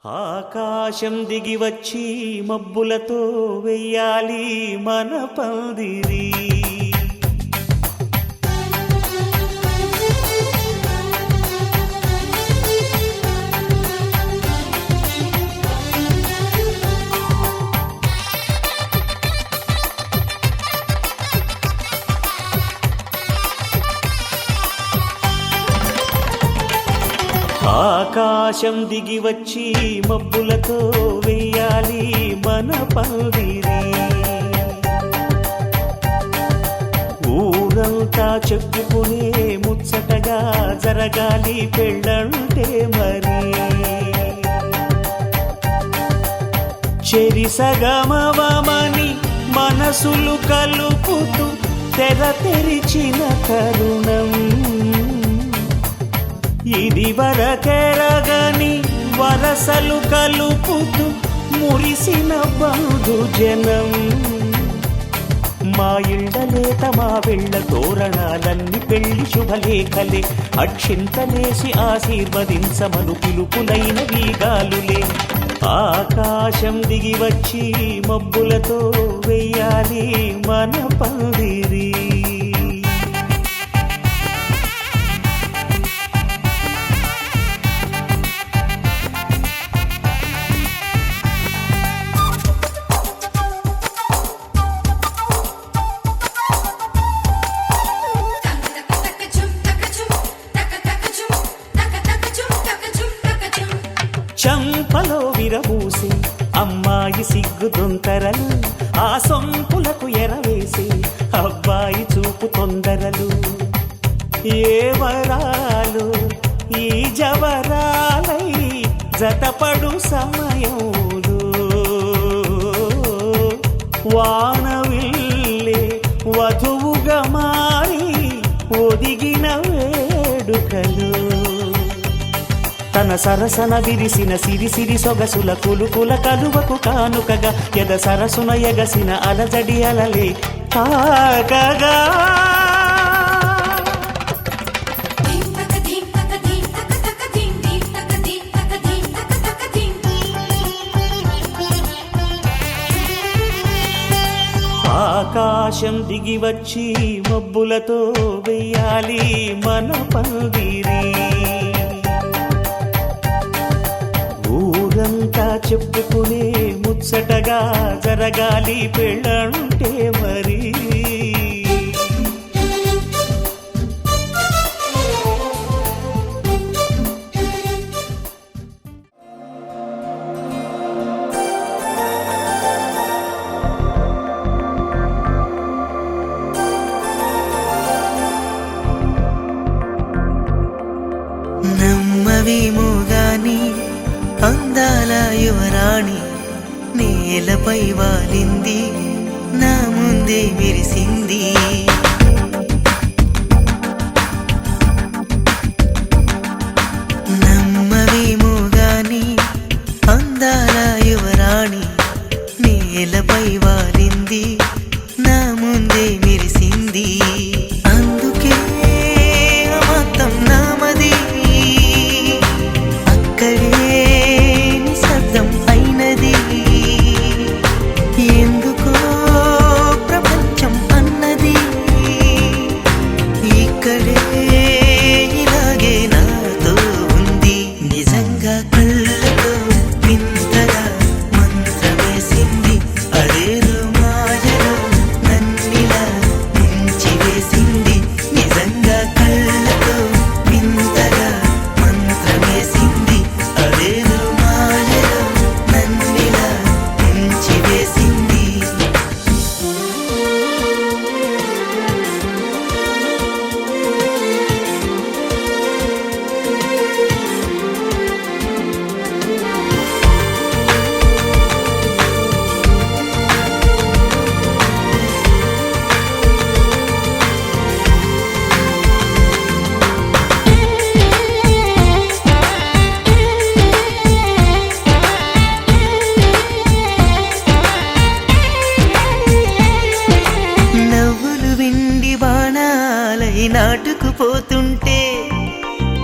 ఆకాశం దిగి వచ్చి మబ్బులతో వెయ్యాలి మన పందిరి. ఆకాశం దిగి వచ్చి మబ్బులతో వెయ్యాలి మన పందిరి. ఊరంతా చెప్పుకునే ముచ్చటగా జరగాలి పెళ్ళంటే మరి. చెరిసగమవమని మనసులు కలుపుతూ తెర తెరిచిన తరుణం ఇది వరకెరగని వరసలు కలుపుతూ మురిసిన బంధుజనం. మా ఇళ్ళలేత మా వెళ్ళ తోరణాలన్నీ పెళ్లి శుభలేఖలే. అక్షింతలేసి ఆశీర్వదించమను పిలుపులైన వీగాలులే. ఆకాశం దిగి వచ్చి మబ్బులతో వెయ్యాలి మన పందిరి. చంపలో విరబూసి అమ్మాయి సిగ్గు దొంతరలు, ఆ సొంపులకు ఎరవేసి అబ్బాయి చూపు తొందరలు. ఏ వరాలు ఈ జవరాలై జతపడు సమయంలో వానవిల్లే వధువుగా మారి ఒదిగిన వేడుకలు. తన సరసన విరిసిన సిరిసిరి సొగసుల కులుకుల కలువకు కానుకగా ఎద సరసున ఎగసిన అలజడి అలలే తాకగా ఆకాశం దిగి వచ్చి మబ్బులతో వెయ్యాలి మన పందిరి ఊరంతా చెప్పుకునే ముచ్చటగా జరగాలి పెళ్ళంటే మరి నమ్మవేమో గాని అందాల యువరాణి నేలపై వాలింది నా ముందే మెరిసింది నమ్మవేమో గాని అందాల యువరాణి నేలపై వాలింది నా ముందే మెరిసింది అందుకే మొత్తం నామది అక్కడే నిశ్శబ్దం అయినది ఎందుకో ప్రపంచం అన్నది ఇక్కడే ఇలాగే నాతో ఉంది నిజంగా కళ్ళతో వింతగా మంత్రమేసింది అదేదో మాయలో నన్నిలా ముంచివేసింది నిజంగా కళ్ళతో వింతగా మంత్రమేసింది అదేదో మాయలో నన్నిలా ముంచివేసింది నవ్వులు విండి బాణాలై నాటుకుపోతుంటే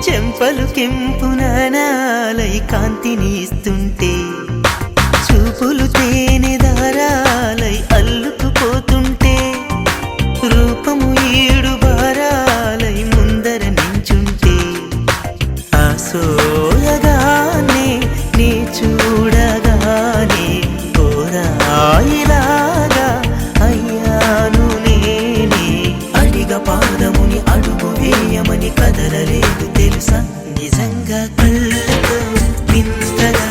చెంపలు కెంపు నాణాలై కాంతిని ఇస్తుంటే చూపులు తేనె దారాలై అల్లుకుపోతుంటే రూపము ఏడు బారాలై ముందర నించుంటే ఆ సోయగానే నీ చూడగానే కోరాయిలాగా అయ్యాను నేనే అడిగ పాదముని అడుగు వేయమని కదలలేదు తెలుసా నిజంగా కళ్ళతో వింతగా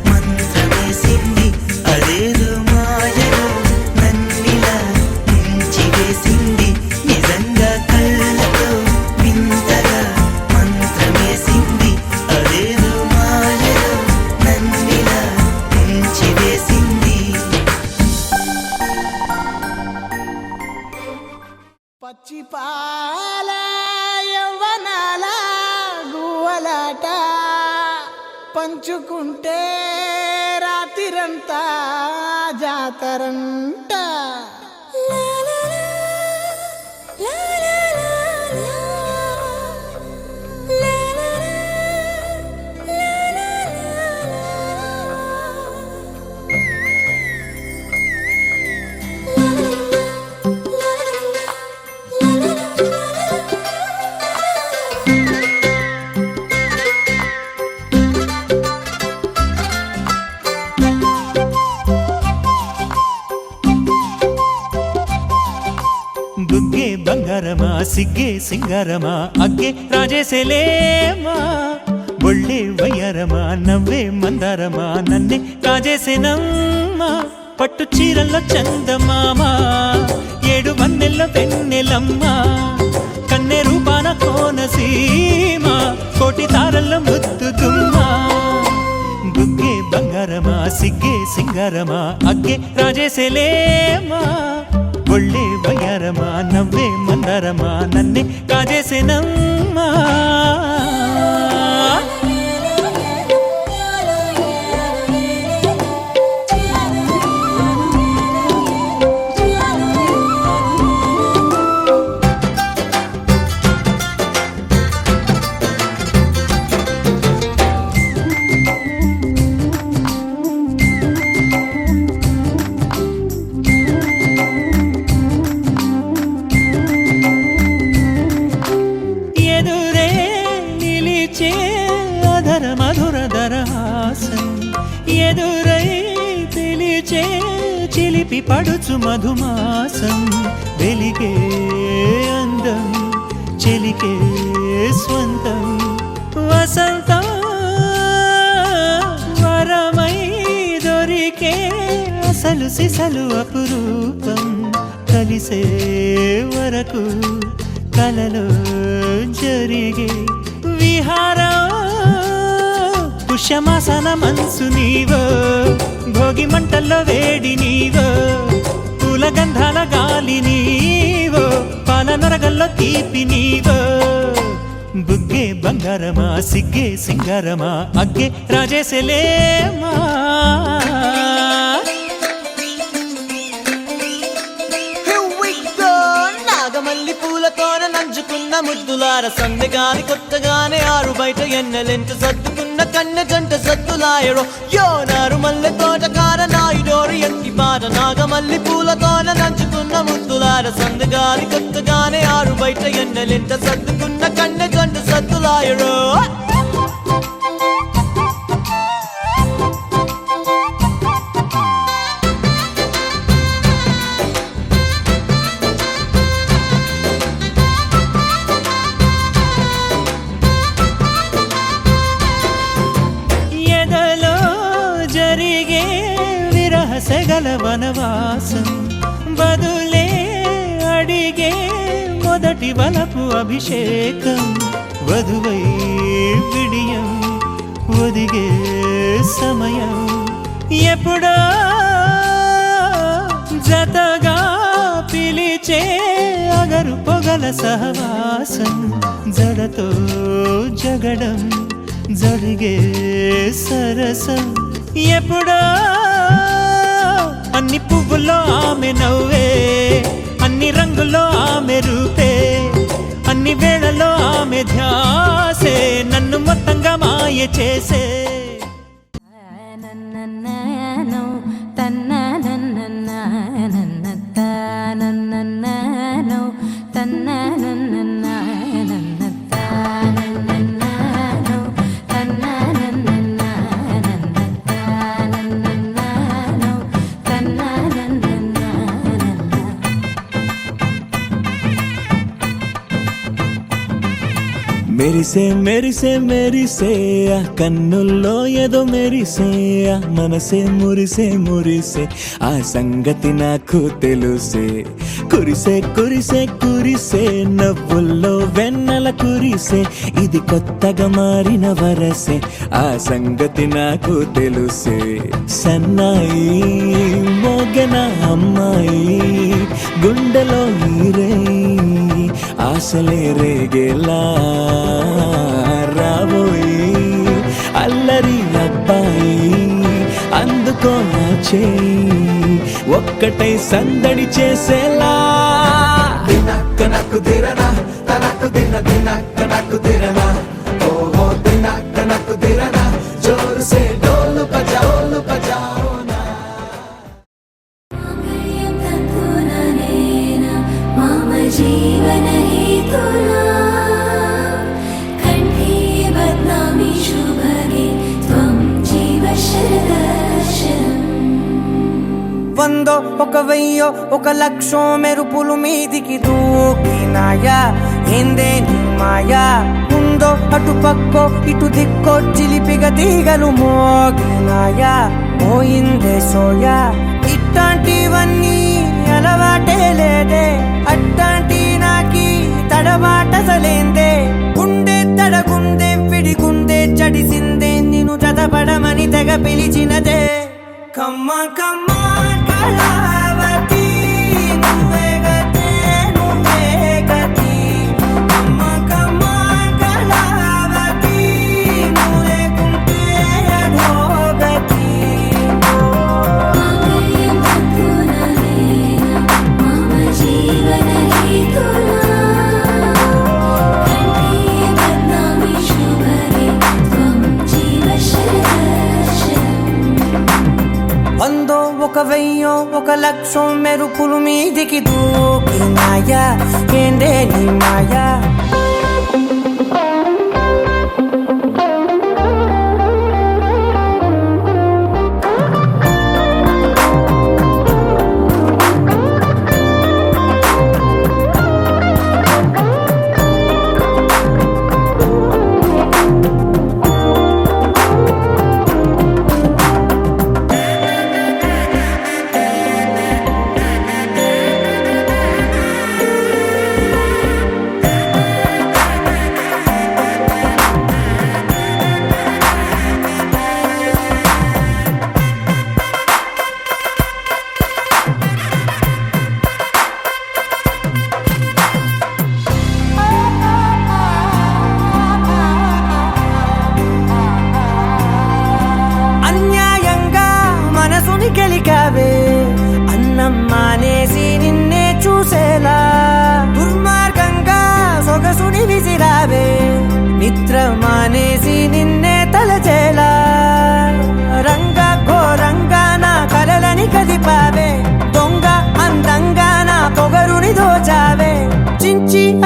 మంత్రమేసింది అదేదో మాయలో నన్నిలా ముంచివేసింది నిజంగా కళ్ళతో వింతగా మంత్రమేసింది అదేదో మాయలో నన్నిలా ముంచివేసింది పచ్చి పాల యవ్వనాల గువ్వలాట పంచుకుంటే రాత్రిరంతా జాతరంట బుగ్గే బంగారమా సిగ్గే సింగారమా అగ్గే రాజేసేలేమా ఒళ్ళే వయ్యారమా నవ్వే మందారమా నన్నే కాజేసేనమ్మా పట్టు చీరల్లో చందమామా ఏడు వన్నెల్ల వెన్నెలమ్మా కన్నె రూపాన కోనసీమ కోటి తారల్లో ముద్దుదుమ్మా బుగ్గే బంగారమా సిగ్గే సింగారమా అగ్గే రాజేసేలేమా ఒళ్ళే వయ్యారమా నవ్వే మందారమా నన్నే కాజేసేనమ్మా పిలిచే అధర మధుర దరహాసం ఎదురై పిలిచే చిలిపి పడుచు మధుమాసం వెలిగే అందం చెలికే స్వంతం వసంతం వరమై దొరికే అసలు సిసలు అపురూపం కలిసే వరకు కలలో జరిగే విహారం పుష్యమాసన మనసు నీవో భోగి మంటల్లో వేడి నీవో పూల గంధాల గాలి నీవో పాల నరగల్లో తీపి నీవో బుగ్గే బంగారమా సిగ్గే సింగారమా అగ్గే రాజేసలేమా నాగమల్లి పూలతోన నంచుకున్న ముద్దులార సందగాని కొత్తగానే ఆరు బయట ఎన్నెలెంట సర్దుకున్న కన్న జంట సద్దులాయరో యోనారు మల్లె తోటకార నాయుడోరు ఎంటి బాట నాగమల్లి పూలతోన నంచుకున్న ముద్దులార సందగాని కొత్తగానే ఆరు బయట ఎన్నెలెంట సర్దుకున్న కన్న జంట సద్దులాయరో సెగల వనవాసం బదులే అడిగే మొదటి వలపు అభిషేకం వధువై విడియం ఒదిగే సమయం ఎప్పుడో జతగా పిలిచే అగరు పొగల సహవాసం జడతో జగడం జరిగే సరసం ఎప్పుడో అన్ని పువ్వుల్లో ఆమె నవ్వే అన్ని రంగుల్లో ఆమె రూపే అన్ని వేళల్లో ఆమె ధ్యాసే నన్ను మొత్తంగా మాయ చేసే మెరిసే మెరిసే మెరిసే కన్నుల్లో ఏదో మెరిసే మనసే మురిసే మురిసే ఆ సంగతి నాకు తెలుసే కురిసే కురిసే కురిసే నవ్వుల్లో వెన్నెల కురిసే ఇది కొత్తగా మారిన వరసే ఆ సంగతి నాకు తెలుసే సన్నాయి మోగన అమ్మాయి గుండెలో ఈరే ఆశలే రేగేలా రాబోయి అల్లరి అబ్బాయి అందుకో నా చేయి ఒక్కటై సందడి చేసేలా దినక్క నక్కు దిరనా తనకు దిన దినక్క నక్కు దిరనా ఓహో దినక్క నక్కు దిరనా జోరు సే డోలు బజాओ నా जीवन हेतुना कंठे बदनामी शुभगे त्वं जीव शरदर्शनम् వందో ఒక వెయ్యో ఒక లక్షో మెరుపులు మీదికి దూకినాయా ఏందే నీ మాయా ఉందో అటు పక్కో ఇటు దిక్కో చిలిపిగా తీగలు మోగినాయా పోయిందే సోయా ఇట్లాంటివన్నీ అలవాటే లేదే అట్లాంటి నాకి తడబాటసలేందే గుండె తడగుందే విడిగుందే చడిసిందే నిన్ను చదపడమని తెగ పిలిచినదే కమ్మ కమ్మ కళావతి నువ్వే గతే నువ్వే గతి కమ్మ కమ్మ కళావతి నువ్వు లేకుంటే అధోగతి जीवन हेतुना कंठे बदनामी शुभगे त्वं जीव शरदर्शनम् వందో ఒక వెయ్యో ఒక లక్షో మెరుపులు మీదికి దూకినాయా ఏందే నీ మాయా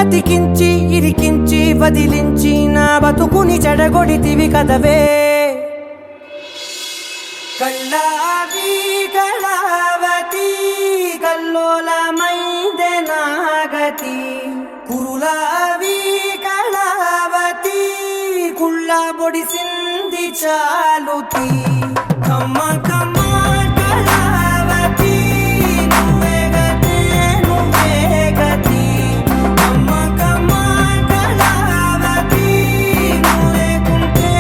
అతికించి ఇరికించి వదిలించి నా బతుకుని చెడగొడితివి కదవే కళ్ళావి కళావతి కల్లోలమైందే నాగతి కురులావి కళావతి కుళ్ళ బొడిసింది చాలుతి కమ్మ కమ్మ కళావతి నువ్వే గతే నువ్వే గతి కమ్మ కమ్మ కళావతి నువ్వే కుంటే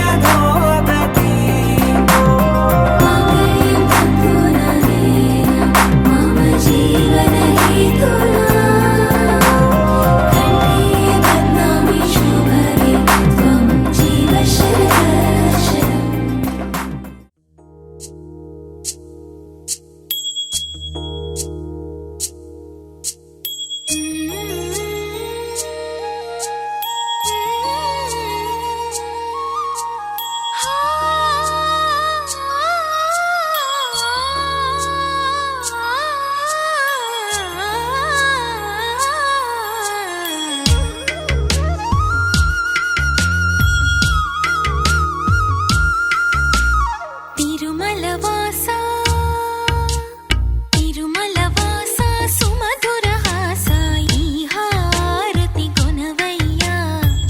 అధోగతి मम जीवन हेतुना कंठे बध्नामि शुभगे त्वं जीव शरदशरम् तिरुमलवासा तिरुमलवासा सुमधुरहासा ई हारति गुणवैया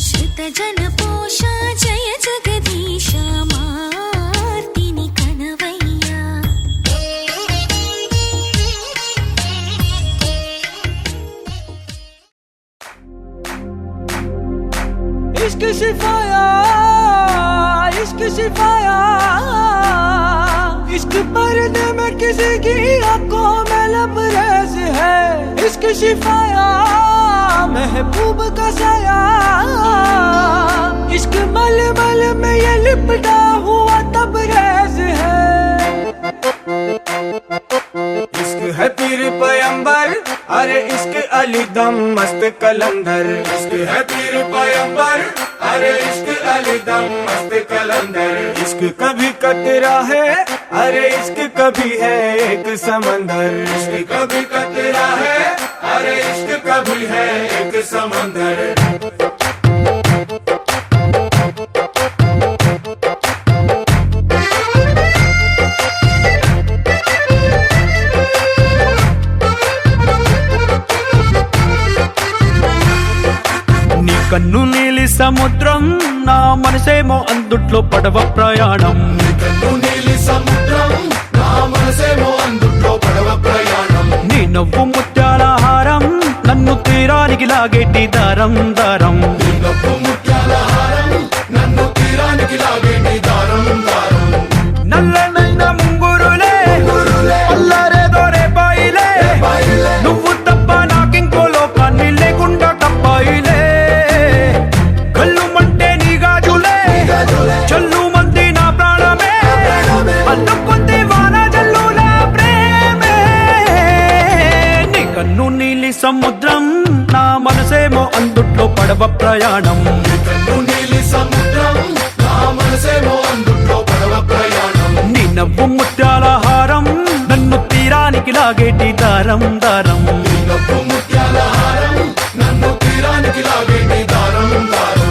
श्रुतजनपोषा जय जगदीश मार्तिनि कनवैया इश्क शिफाया इश्क शिफाया इश्क पर्दे में किसी की आंखों में लबरेज है इश्क शिफाया महबूब का साया इश्क मलमल में ये लिपटा हुआ तबरेज है इश्क है पीर पैगंबर अरे इश्क अली दम मस्त कलंदर इश्क है पीर पैगंबर अरे इश्क अली दम मस्त कलंदर इश्क कभी कतरा है अरे इश्क कभी है एक समंदर इश्क कभी कतरा है अरे इश्क कभी है एक समंदर నీ కన్ను నీలి సముద్రం నా మనసేమో అందుట్లో పడవ ప్రయాణం నీలి సముద్రం నా మనసేమో అందుట్లో పడవ ప్రయాణం నీ నవ్వు ముత్యాల హారం నన్ను తీరానికి లాగేటి దారం దారం నీ నవ్వు ముత్యాల హారం నన్ను తీరానికి లాగేటి దారం దారం నల్లనైన ముంగురులే అల్లారేదో రేపాయిలే నువ్వు తప్ప నాకింకో లోకాన్ని లేకుండా కప్పాయిలే కళ్ళు మంటే నీ గాజులే చల్లు మంది నా ప్రాణమే అల్లుకుంది వాన జల్లుల ప్రేమే నీ కన్ను నీలి సముద్రం నా మనసేమో అందుట్లో పడవ ప్రయాణం కన్ను నీలి సముద్రం నా మనసేమో అందుట్లో పడవ ప్రయాణం నీ నవ్వు ముత్యాల హారం నన్ను తీరానికి లాగేటి దారం దారం నీ నవ్వు ముత్యాల హారం నన్ను తీరానికి లాగేటి దారం దారం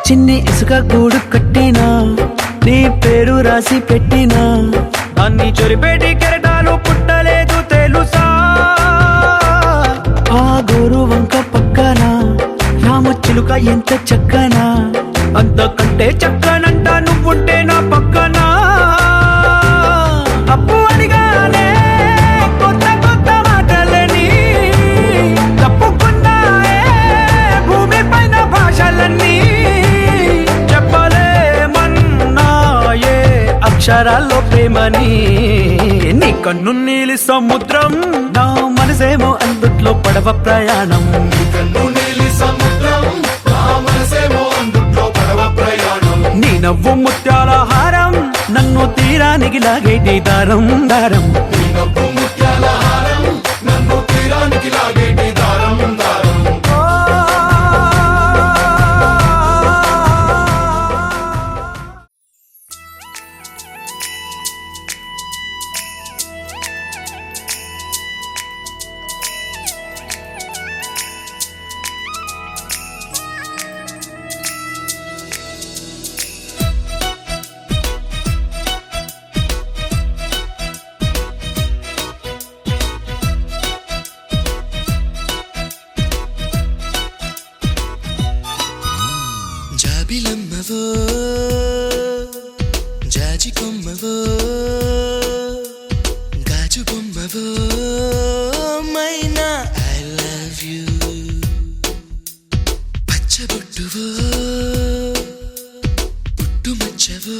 చిన్ని ఇసుక గూడు కట్టినా నీ పేరు రాసి పెట్టినా దాన్ని చొరిపేటి కెరటాలు పుట్టలేదు తెలుసా ఆ గోరు వంక పక్కన రామచిలుక ఎంత చక్కనా అంతకంటే చక్కనంట నువ్వుంటే నా పక్కన అప్పు అడిగానే కొత్త కొత్త మాటలని తప్పుకున్నాయే భూమి పైన భాషలన్నీ చెప్పలేమన్నాయే అక్షరాల్లో ప్రేమని నీ కన్ను నీలి సముద్రం నా మనసేమో అందుట్లో పడవ ప్రయాణం కన్ను నీలి సముద్రం నా మనసేమో అందుట్లో పడవ ప్రయాణం నీ నవ్వు ముత్యాల హారం నన్ను తీరానికి లాగేటి దారం దారం నీ నవ్వు ముత్యాల పైకి లాగేటి దారం దారం జాబిలమ్మవో జాజి కొమ్మవో గాజు బొమ్మవో మైనా ఐ లవ్ యూ పచ్చబొట్టువో పుట్టుమచ్చవో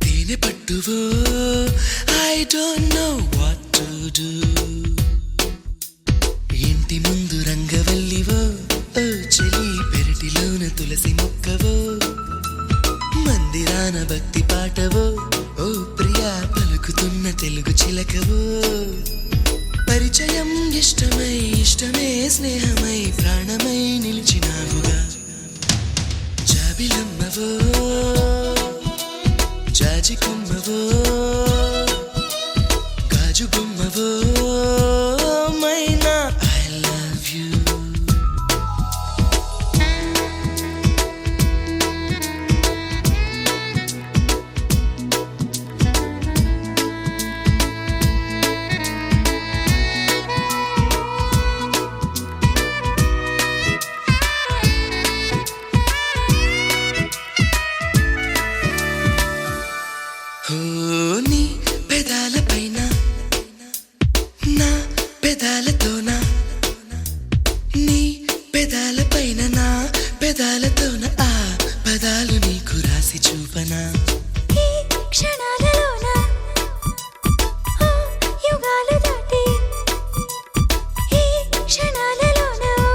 తేనె పట్టువో I don't know what to do ఇంటి ముందు రంగవల్లివో ఓ చెలి పెరటిలోన తులసి మొక్కవో మందిరాన భక్తి పాటవో ఓ ప్రియా పలుకుతున్న తెలుగు చిలకవో పరిచయం ఇష్టమై ఇష్టమే స్నేహమై ప్రాణమై నిలిచినావుగా జాబిలమ్మవో జాజి కొమ్మవో గాజు బొమ్మవో మైనా ఐ లవ్ యూ నీ పెదాల పైన నా పెదాలతోన నీ పెదాల పైన నా పెదాలతోన ఆ పదాలు నీకు రాసి చూపనా ఈ క్షణాలలోన ఓ యుగాలు దాటి ఈ క్షణాలలోన ఓ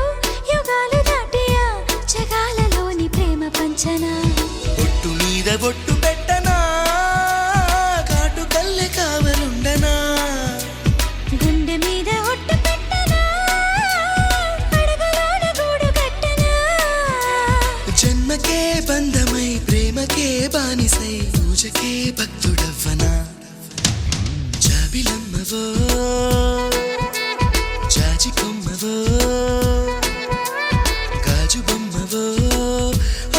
యుగాలు దాటి ఆ జగాలలోని ప్రేమ పంచనా బొట్టు మీద బొట్టు పెట్టనా కాటు కల్లె కావలుండనా గుండె మీద ఒట్టు పెట్టనా అడగలోన గూడు కట్టనా జన్మకే బంధమై ప్రేమకే బానిసై పూజకే భక్తుడవ్వనా జాబిలమ్మవో జాజి కొమ్మవో గాజు బొమ్మవో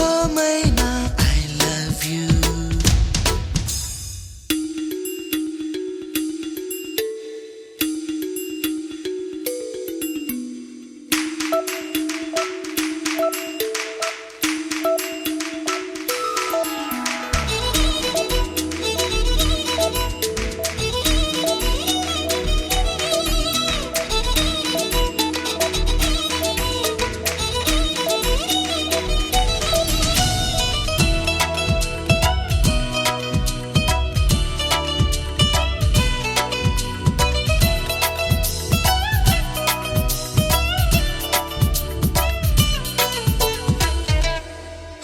ఓ మైనా ఐ లవ్ యూ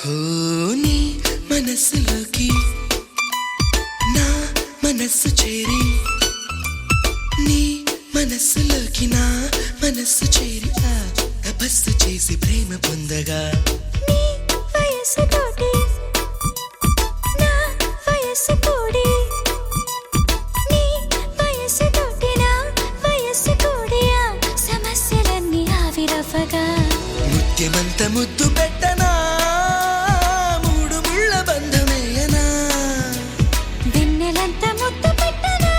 ఓ నీ మనస్సులోకి నా మనస్సు చేరి నీ మనస్సులోకి నా మనస్సు చేరి ఆ తపస్సు చేసి ప్రేమ పొందగా నీ వయస్సు తోటి నా వయస్సు కూడి నీ వయస్సు తోటి నా వయస్సు కూడి ఆ సమస్యలన్నీ ఆవిరవ్వగా ముత్యమంత ముద్దు పెట్టనా మూడు ముళ్ళ బంధమేయనా వెన్నెలంత ముద్దు పెట్టనా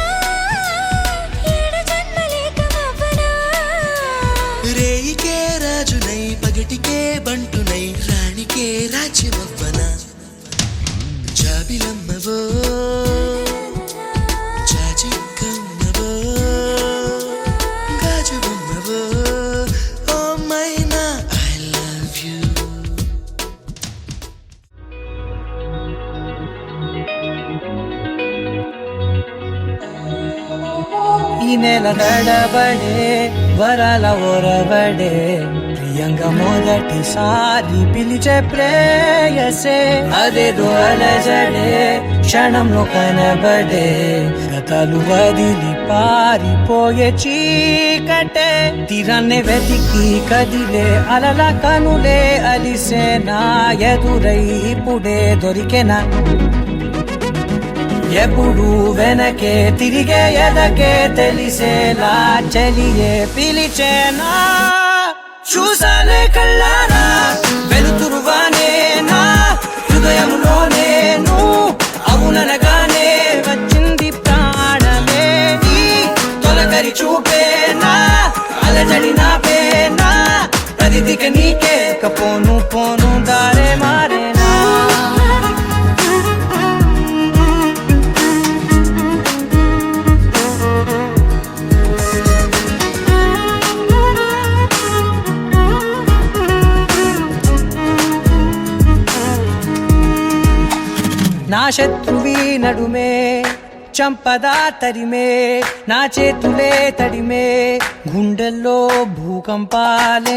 ఏడు జన్మలేకమవ్వనా రేయికే రాజునై పగటికే బంటునై రాణికే రాజ్యమవ్వనా జాబిలమ్మవో జాజి కొమ్మవో గాజు బొమ్మవో ఓ మైనా ఐ లవ్ యూ ఈ నెల నడబడే వరల ఒరవడే ప్రియంగా మొదటిసారి పిలిచే ప్రేయసే అదేదో అలజడే క్షణంలో కనబడే గతాలు వదిలి పారిపోయే చీకటే తీరాన్నే వెతికి కదిలే అలల కనులే అలిసే నా ఎదురై ఇప్పుడే దొరికెనా ఎప్పుడు వెనకే తిరిగే ఎదకే తెలిసేలా చెలియే పిలిచేనా చూసానే కళ్ళారా వెలుతురువానే నా హృదయంలో నేను అవుననగానే వచ్చింది ప్రాణమే నీ తొలకరి చూపేనా అలజడి నా పేనా ప్రతిదిక నీకే పోను పోను దారే మారేనా నా శత్రువి నడుమే చంపదా తరిమే నా చేతులే తడిమే గుండెల్లో భూకంపాలే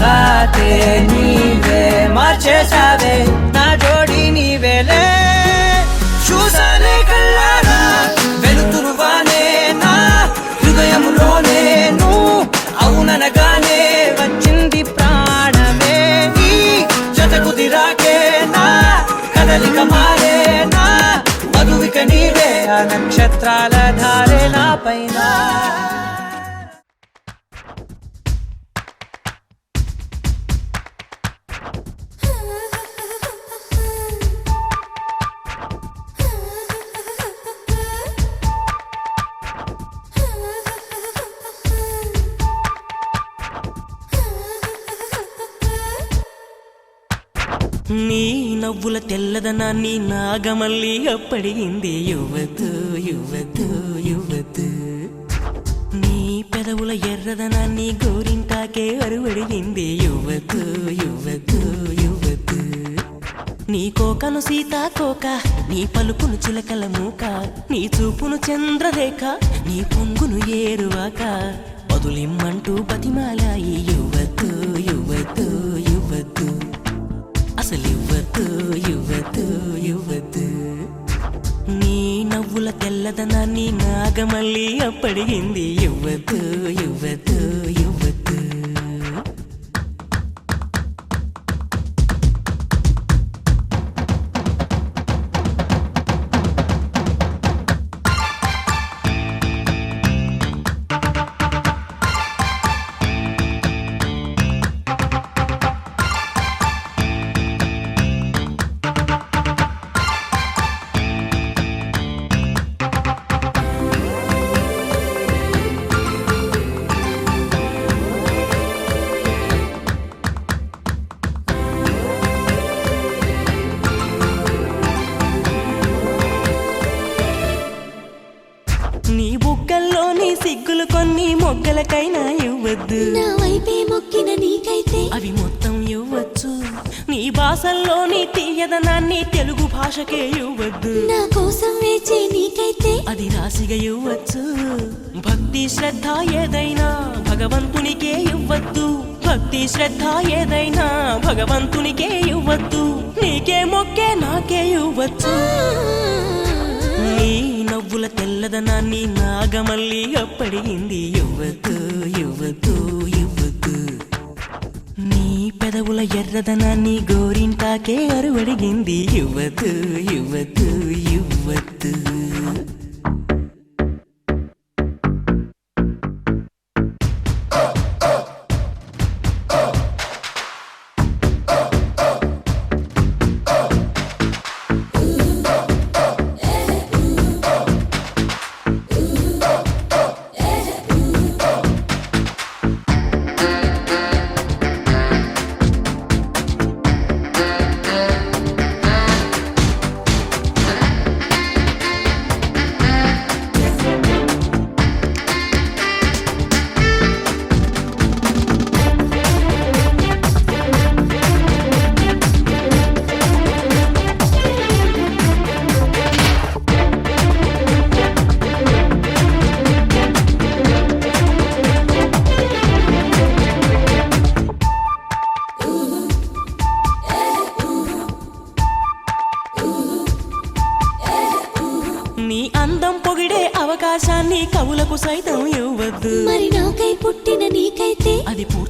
రాతే నీవే మార్చేసావే నా జోడి నీవేలే చూసానే కళ్ళారా వెలుతురువానే నా హృదయంలో నేను అవుననగానే వచ్చింది ప్రాణమే నీ జతకు దిరాకే నా కదలిక మారేనా మధువిక నీవే ఆ నక్షత్రాల ధారే నా పైన నీ నవ్వుల తెల్లదనాన్ని నాగమల్లి అప్పడిగింది యువతు యువతు యువతు నీ పెదవుల ఎర్రదనాన్ని గోరింటాకే అరువడిగింది యువతు యువతు యువతు నీ కోకను సీతాకోక నీ పలుకును చిలకల మూక నీ చూపును చంద్రరేఖ నీ పొంగును ఏరువాక వదులిమ్మంటూ బతిమాలాయి యువతు యువతు యువతు అసలు యువతు యువతు యువతు నీ నవ్వుల తెల్లదనాన్ని నాగమల్లి అప్పడిగింది యువతు యువతు యువతు నీ బుగ్గల్లోని సిగ్గులు కొన్ని మొగ్గలకైనా ఇవ్వద్దు నా వైపే మొక్కిన నీకైతే అవి మొత్తం ఇవ్వచ్చు నీ భాషల్లోని తీయదనాన్ని తెలుగు భాషకే ఇవ్వద్దు నా కోసం వేచే నీకైతే అది రాశిగా ఇవ్వచ్చు భక్తి శ్రద్ధ ఏదైనా భగవంతునికే ఇవ్వద్దు భక్తి శ్రద్ధ ఏదైనా భగవంతునికే ఇవ్వద్దు నీకే మొక్కే నాకే ఇవ్వచ్చు నీ నవ్వుల తెల్లదనాన్ని నాగమల్లి అప్పడిగింది యువతు యువతు యువతు నీ పెదవుల ఎర్రదనాన్ని గోరింటాకే అరువడిగింది యువతు యువతు యువతు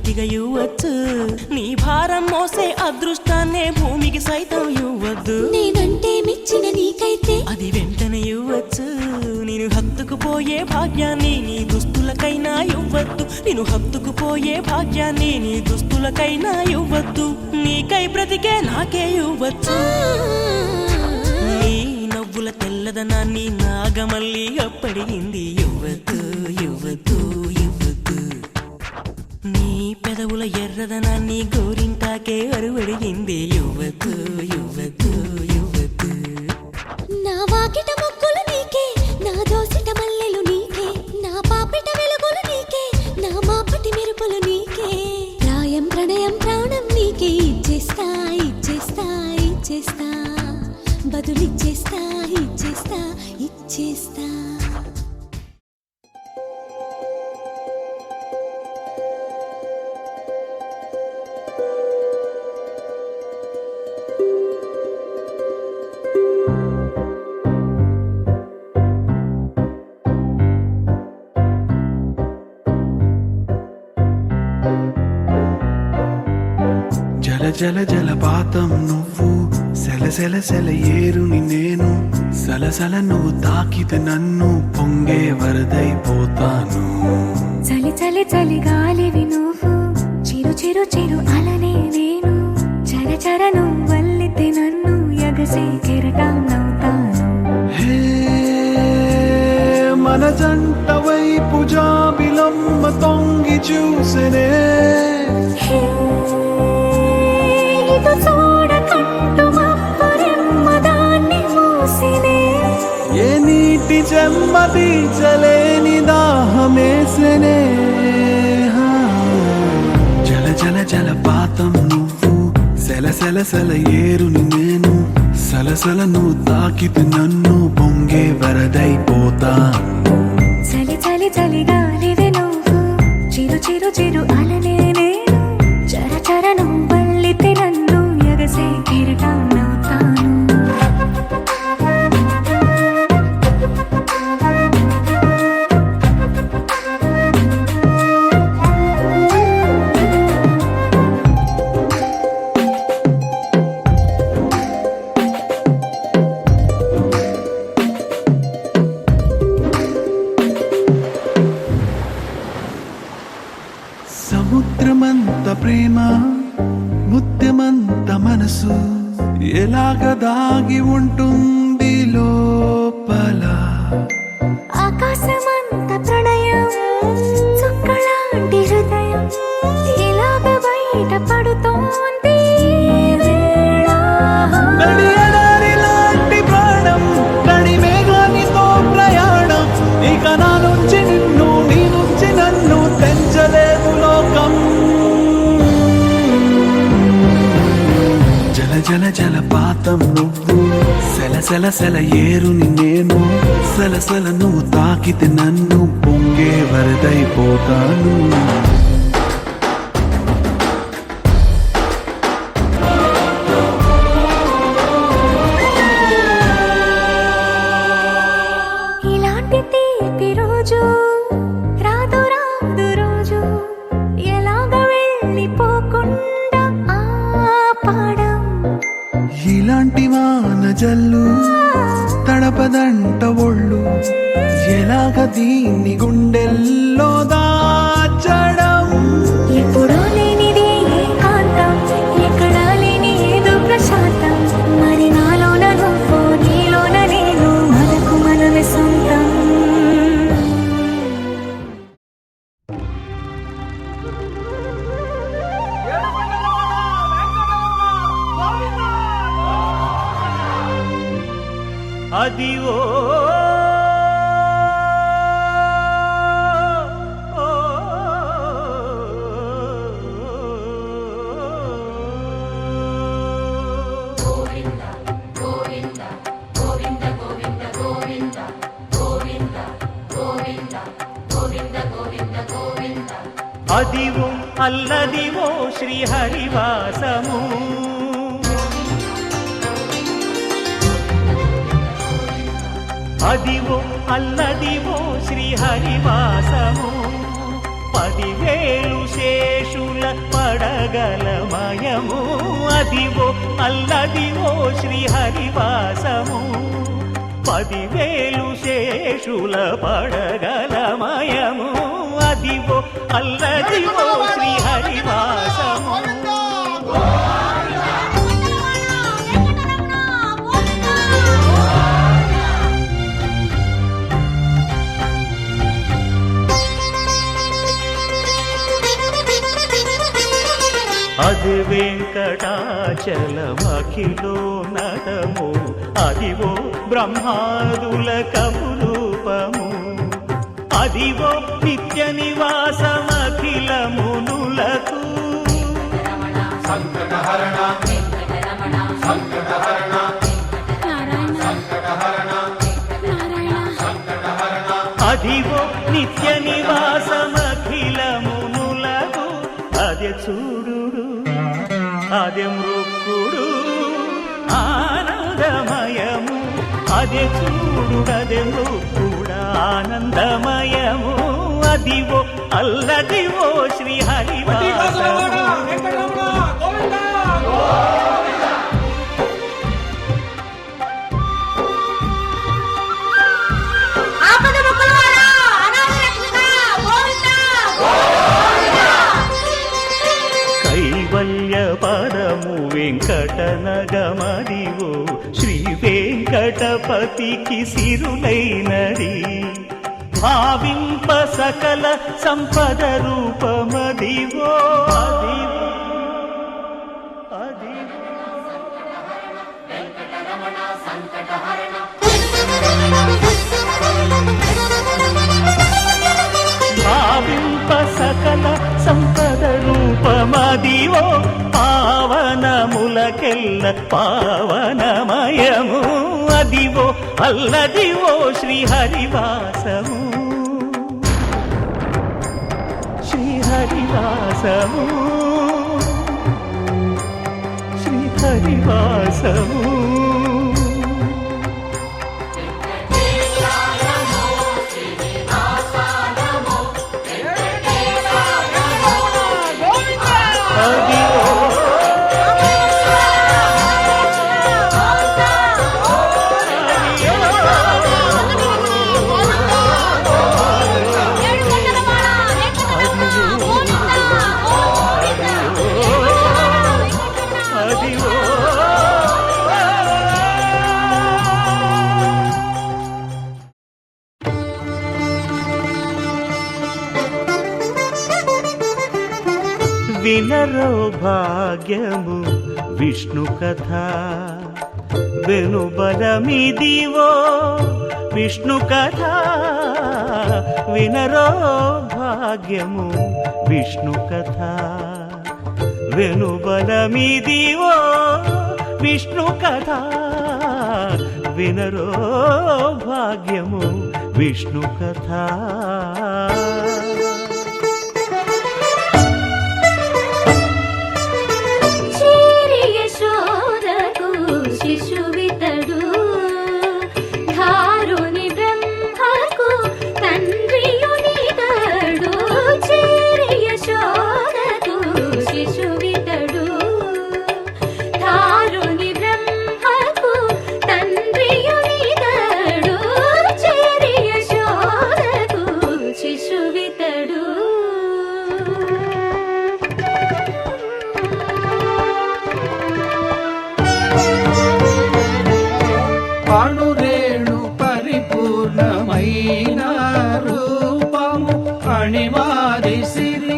సూటిగా ఇవ్వచ్చు. నీ భారం మోసే అదృష్టాన్నే భూమికి సైతం ఇవ్వద్దు. నేనంటే మెచ్చిన నీకైతే అది వెంటనే ఇవ్వచ్చు. నేను హత్తుకుపోయే భాగ్యాన్ని నీ దుస్తులకైనా ఇవ్వద్దు. నేను హత్తుకుపోయే భాగ్యాన్ని నీ దుస్తులకైనా ఇవ్వద్దు. నీకై బ్రతికే నాకే ఇవ్వచ్చు. నీ నవ్వుల తెల్లదనాన్ని నాగమల్లి అప్పడిగింది. ఇవ్వద్దు ఇవ్వద్దు ఇవ్వద్దు. నీ పెదవుల ఎర్రదనాన్ని గోరింటాకే అరువడిగింది. ఇవ్వద్దు ఇవ్వద్దు ఇవ్వద్దు. నా వాకిట మొక్కులు నీకే, నా దోసిట మల్లెలు నీకే, నా పాపిట వెలుగులు నీకే, నా మాపటి మెరుపులు నీకే. ప్రాయం ప్రణయం ప్రాణం నీకే. ఇచ్చేస్తా ఇచ్చేస్తా ఇచ్చేస్తా, బదులిచ్చేస్తా ఇచ్చేస్తా ఇచ్చేస్తా. జల జల జలపాతం నువ్వు, సెల సెల సెల ఏరుని నేను, సలసల నువ్వు తాకితే నన్ను పొంగే వరదైపోతాను. చలి చలి చలి గాలివి నువ్వు, చిరు చిరు చిరు అలనే నేను, చర చర నువ్వల్లితే నన్ను ఎగసే కెరటం నవ్వుతాను. హే మన జంట వైపు జాబిలమ్మ తొంగి చూసెనే. ఇటు చూడకంటూ మబ్బురెమ్మ దాన్ని మూసినే. ఏ నీటి చెమ్మ తీర్చలేని దాహమేసెనే. జల జల జలపాతం నువ్వు, సెల సెల సెల ఏరుని నేను, సలసల నువ్వు తాకితే నన్ను పొంగే వరదైపోతాను. చలి చలి చలి గాలివి నువ్వు, చిరు చిరు చిరు అలనే నేను, చర చర నువ్వల్లితే నన్ను ఎగసే కెరటం నవ్వుతాను. సముద్రమంత ప్రేమ, ముత్యమంత మనసు, ఎలాగ దాగి ఉంటుంది లోపల. ఆకాశమంత ప్రణయం, చుక్కలాంటి హృదయం, ఇలాగ బయట పడుతోంది వేళ. నడి ఎడారి లాంటి ప్రాణం, నడి మేఘానితో ప్రయాణం, ఇక నా నుంచి నిన్ను, నీ నుంచి నన్ను తెంచలేదు లోకం. జల జల జలపాతం నువ్వు, సెల సెల సెల ఏరుని నేను, సలసల నువ్వు తాకితే నన్ను పొంగే వరదైపోతాను. ఇలాంటి తీపి రోజు రాదు రాదు రోజు, ఎలాగ వెళ్ళిపోకుండా ఆపడం. ఇలాంటి వాన జల్లు తడపదంట ఒళ్ళు, ఎలాగ దీన్ని గుండెల్లో దాచడం. ఎప్పుడూ లేనిది ఏకాంతం, ఎక్కడా లేని ఏదో ప్రశాంతం, మరి నాలోన నువ్వు, నీలోన నేను, మనకు మనమే సొంతం. అది ఓ అదివో అల్లదివో శ్రీహరివాసము, అదివో అల్లదివో శ్రీహరివాసము, 10,000 శేషుల పడగలమయము అదివో అల్లదివో శ్రీహరివాసము 10,000 శేషుల పడగలమయము అదివో అల్లదివో శ్రీహరివాసము అది వెంకటాచలమఖిలో నటము అదివో బ్రహ్మాదుల కపురూపము అదివో నిత్య నివాసమఖిల మునులకు సంకటహరణ సంకటహరణ సంకటహరణ సంకటహరణ అదివో నిత్య నివాసమఖిల మునులకు అదే చూడు అదే మృక్కుడు ఆనందమయము అదే చూడుడదే మృక్కుడు ఆనందమయము అదివో అల్లదివో శ్రీహరివాసము కైవల్య పదము వెంకటనగమదివో శ్రీ వెంకటపతికి సిరులైనది భావింప సకల సంపద రూపమదివో అదివో అదివో భావింప సకల సంపద రూపమదివో పావనములకెల్ల పావనమయము అదివో అల్లదివో శ్రీహరివాసము శ్రీహరివాసము శ్రీహరివాసము వినరో భాగ్యము విష్ణు కథ వెనుబలమిదివో విష్ణు కథ వినరో భాగ్యము విష్ణు కథ వెనుబలమిదివో విష్ణు కథ వినరో భాగ్యము విష్ణు కథ శిశువితడు ధారుని బ్రహ్మకు తండ్రియునితడు చేరి యశోదకు శిశువితడు ధారుని బ్రహ్మకు తండ్రియునితడు చేరి యశోదకు శిశువితడు అణురేణు పరిపూర్ణమైన రూపము అణిమాది సిరి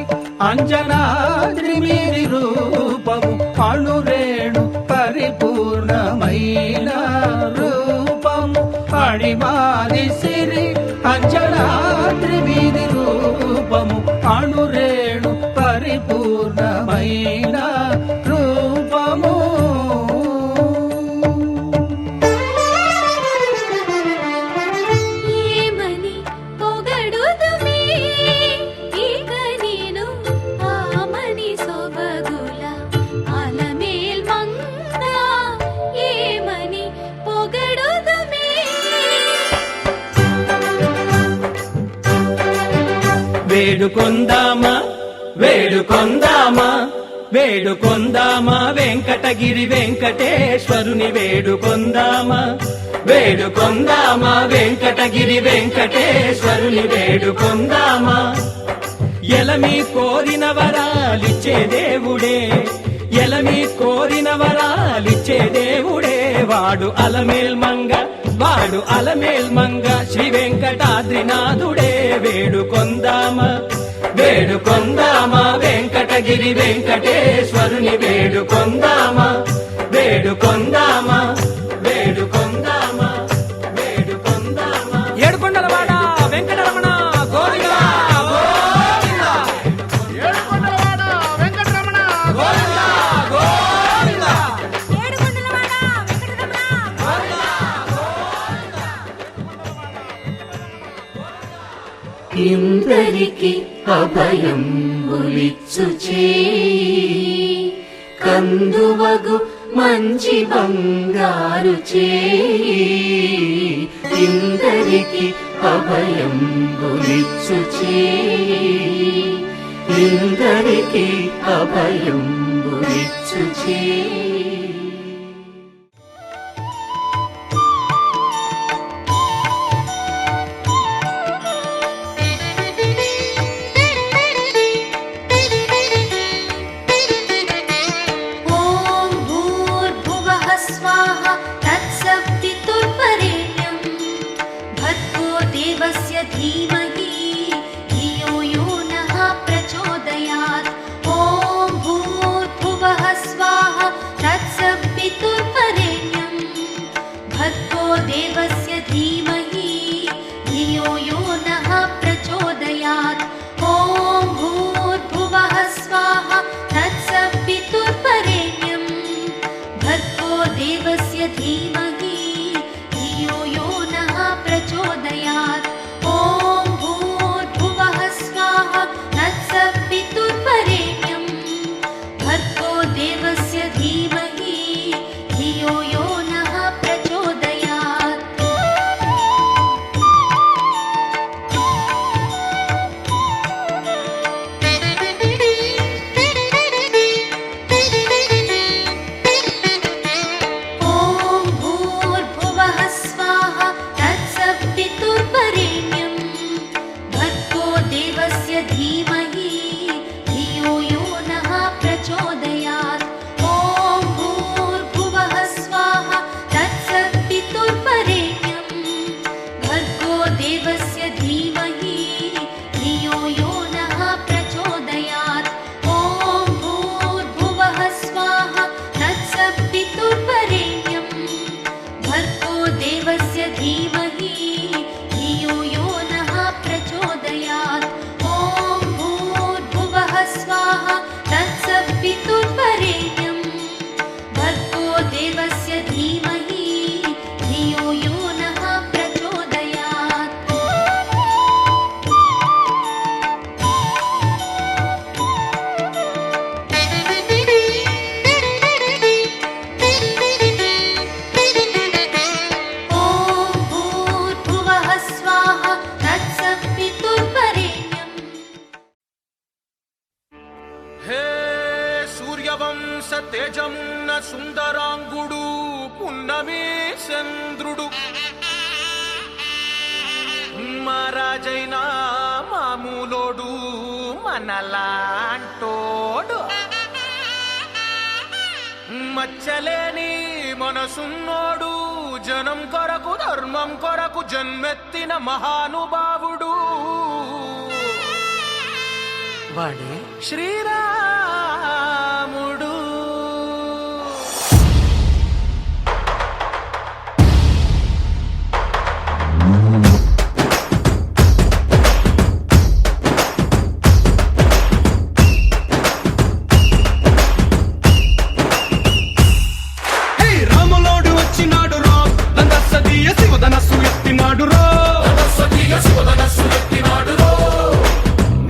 అంజనాద్రి మీరి రూపము అణురేణు పరిపూర్ణమైన రూపము అణిమాది సిరి అంజనాద్రి మీరి రూపము అణురేణు పరిపూర్ణమైన రూపము వేడుకొందామా వేడుకొందామా వేడుకొందామా వెంకటగిరి వెంకటేశ్వరుని వేడుకొందామా వేడుకొందామా వెంకటగిరి వెంకటేశ్వరుని వేడుకొందామా ఎలమి కోరిన వరాలిచ్చే దేవుడే ఎలమి కోరిన వరాలిచ్చే దేవుడే వాడు అలమేల్ మంగ శ్రీ వెంకటాద్రినాథుడే వేడుకొందామా వేడుకొందామా వెంకటగిరి వెంకటేశ్వరుని వేడుకొందామా వేడుకొందామా వేడుకొందామా వేడుకొందామా ఏడుకొండలవాడ వెంకటరమణ గోవిందా గోవిందా ఏడుకొండలవాడ వెంకటరమణ గోవిందా గోవిందా ఇందరికి అభయం ఉలిచ్చు చేయి కందువగు మంచి బంగారు చేయి ఇందరికి అభయం ఉలిచ్చు చేయి ఇందరికి అభయం ఉలిచ్చు చేయి ॐ भूर्भुवः स्वाहा तत्सवितुर्वरेण्यं भर्गो देवस्य धीमहि धियो यो नः प्रचोदयात् ॐ भूर्भुवः स्वाहा तत्सवितुर्वरेण्यं भर्गो देवस्य धीमहि धियो यो नः प्रचोदयात् ॐ भूर्भुवः स्वाहा तत्सवितुर्वरेण्यं भर्गो देवस्य धीमहि धियो यो नः प्रचोदयात् ॐ भूर्भुवः स्वाहा तत्सवितुर्वरेण्यं भर्गो देवस्य धीमहि धियो यो नः प्रचोदयात् ॐ भूर्भुवः स्वाहा तत्सवितुर्वरेण्यं भर्गो देवस्य धीमहि धियो यो नः प्रचोदयात् ॐ भूर्भुवः स्वाहा तत्सवितुर्वरेण्यं भर्गो देवस्य धीमहि धियो यो नः प्रचोदयात् ॐ भूर्भुवः स्वाहा तत्सवितुर्वरेण्यं भर्गो देवस्य धीमहि धियो यो नः प्रचोदयात् ॐ भूर्भुवः स्वाहा तत्सवितुर्वरेण्यं भर्गो देवस्य धीमहि धियो यो नः प्रचोदयात् ॐ भूर्भुवः स्वाहा तत्सवितुर्वरेण्यम् హే సూర్యవంశ తేజమున్న సుందరాంగుడు పున్నమి చంద్రుడు మహారాజైన మామూలోడు మనలాంటోడు మచ్చలేని మనసున్నోడు జనం కొరకు ధర్మం కొరకు జన్మెత్తిన మహానుభావుడు వాడే శ్రీరాముడు రాములోడు వచ్చినాడు రా దండసదీయ శివధనస్సు ఎత్తినాడు రా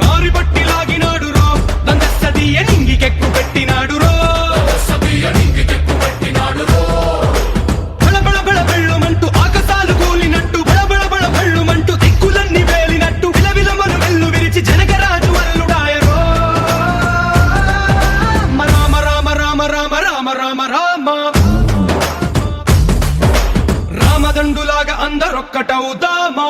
నారి బట్టి లాగినాడు రా దండస అందరొక్కటవుదామా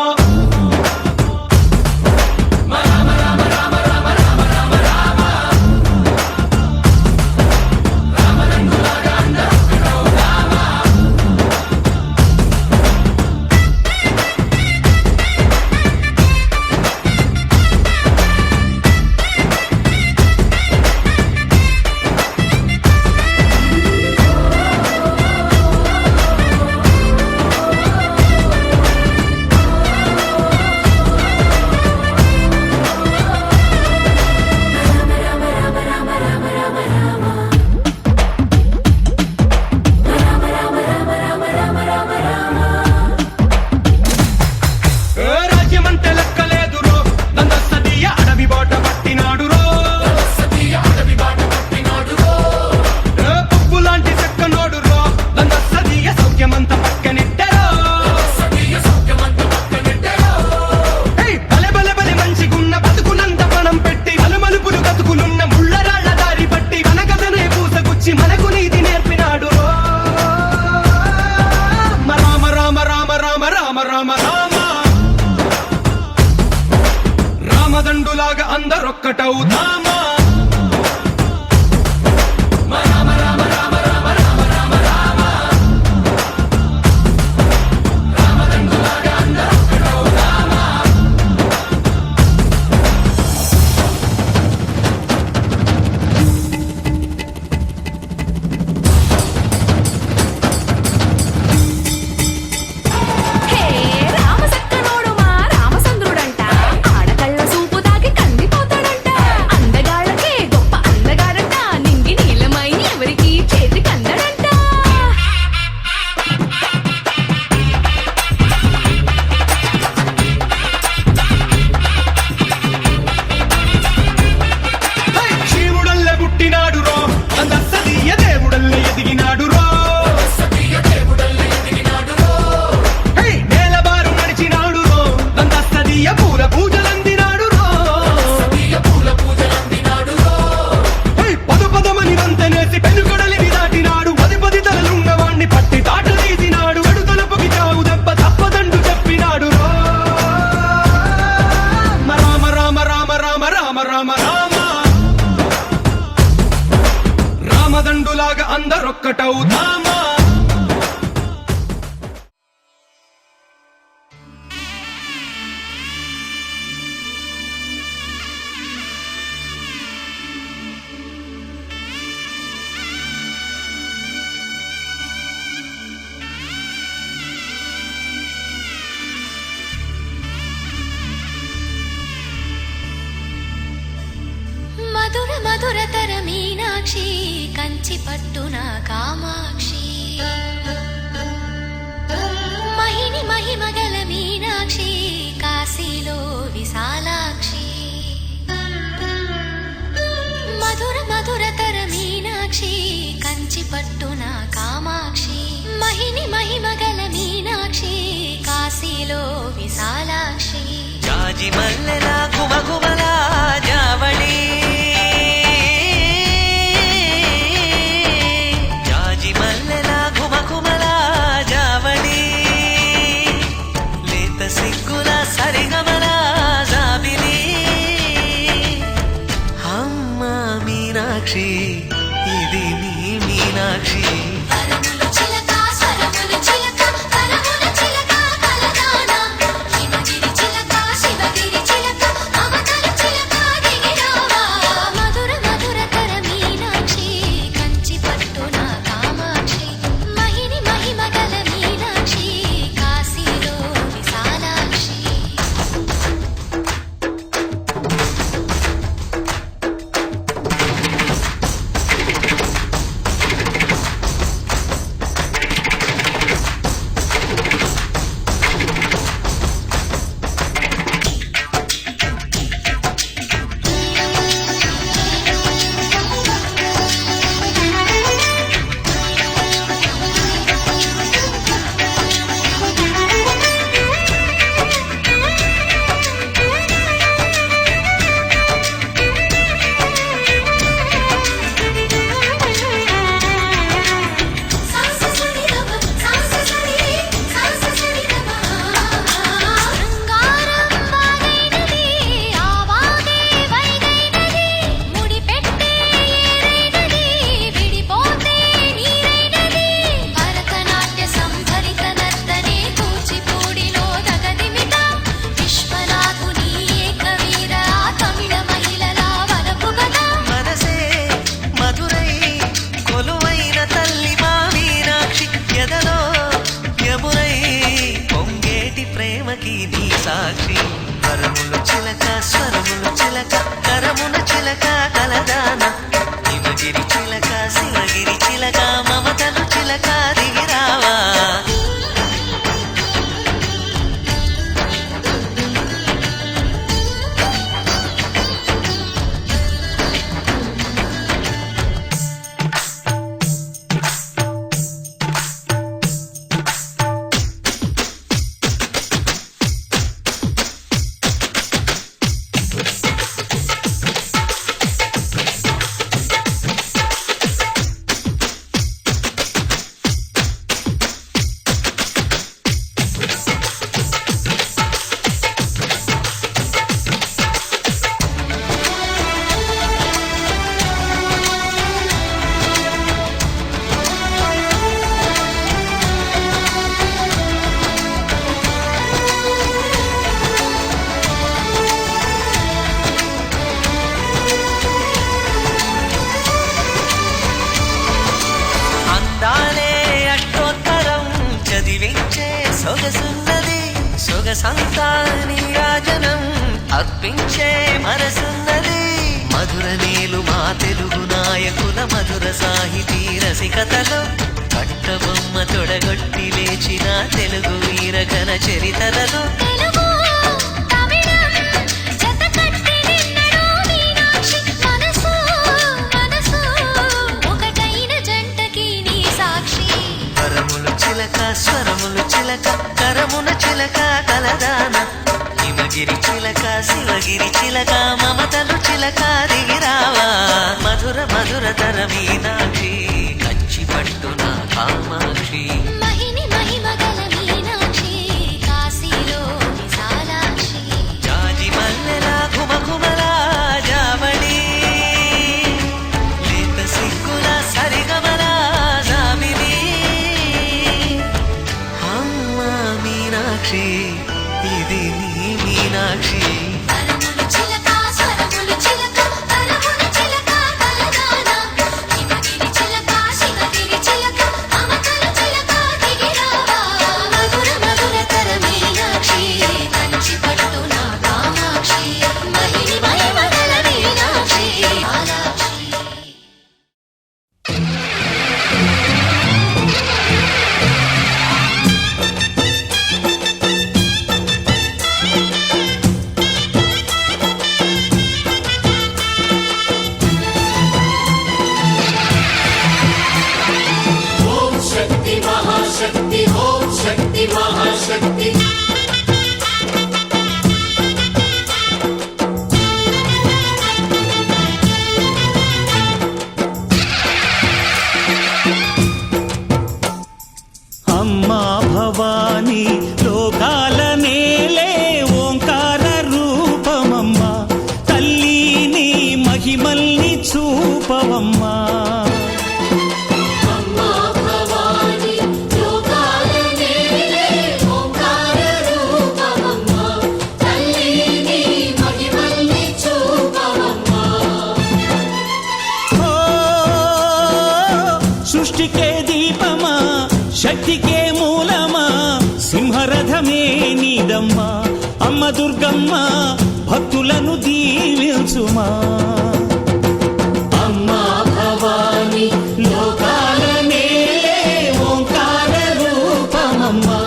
రామదండులాగా అందరొక్కటవుదామా రామదండులాగా అందరొక్కటవుదామా మధుర మధురతర మీనాక్షి కంచి పట్టున కామాక్షి మహిని మహిమగల మీనాక్షి కాశీలో విశాలాక్షి మధుర మధురతర మీనాక్షి కంచి పట్టున కామాక్షి మహిని మహిమగల మీనాక్షి కాశీలో విశాలాక్షి జాజి మల్లెలా గుమగుమలా జావళి జాజి మల్లెలా గుమగుమలా జావళి లేత సిగ్గుల సరిగమల జాబిలి అమ్మ మీనాక్షి ఇది నీ మీనాక్షి మనసంతా నీరాజనం అర్పించే మనసున్నది మధుర నీలు మా తెలుగు నాయకుల మధుర సాహితీ రసికతలో కట్టబొమ్మ తొడగొట్టి లేచిన తెలుగు వీర ఘన చరితలలో తెలుగు తమిళం జతకట్టి నిన్నడు మీనాక్షి మనసు మనసు ఒకటైన జంటకి నీ సాక్షి పరములు చిలక స్వరములు చిలక కరమున చిలక కలదాన హిమగిరి చిలక శివగిరి చిలక మమతలు చిలక దిగిరావా మధుర మధుర తర మీనాక్షి కంచి పట్టున కామాక్షి మహిని మహిమగల మీనాక్షి కాశీలో విశాలాక్షి జాజి మల్లెలా ఘుమఘుమలా జావళి లేత సిగ్గుల సరిగమలా జామిని అమ్మ మీనాక్షి ఇది నీ మీనాక్షి పరములు చిలక స్వరములు చిలక కరమున చిలక కలదాన హిమగిరి చిలక శివగిరి చిలక మమతలు చిలక దిగిరావా మధుర మధుర తర మీనాక్షి కంచి పట్టున కామాక్షి మహిని మహిమగల మీనాక్షి ఆలాక్షి ఓం శక్తి మహాశక్తి ఓం శక్తి మహాశక్తి అమ్మా భవానీ లోకాల నేలే ఓంకార రూపమమ్మా తల్లిని మహిమల్ని చూపవమ్మా అమ్మా భవాని లోకాల నేలే ఓంకార రూపమమ్మా తల్లిని మహిమల్ని చూపవమ్మా ఓ సృష్టికే దీపమా శక్తికే మూలమా సింహరథమే నీదమ్మా అమ్మ దుర్గమ్మ భక్తులను దీవించుమా అమ్మా భవాని లోకాల నేలే ఓంకార రూపమమ్మా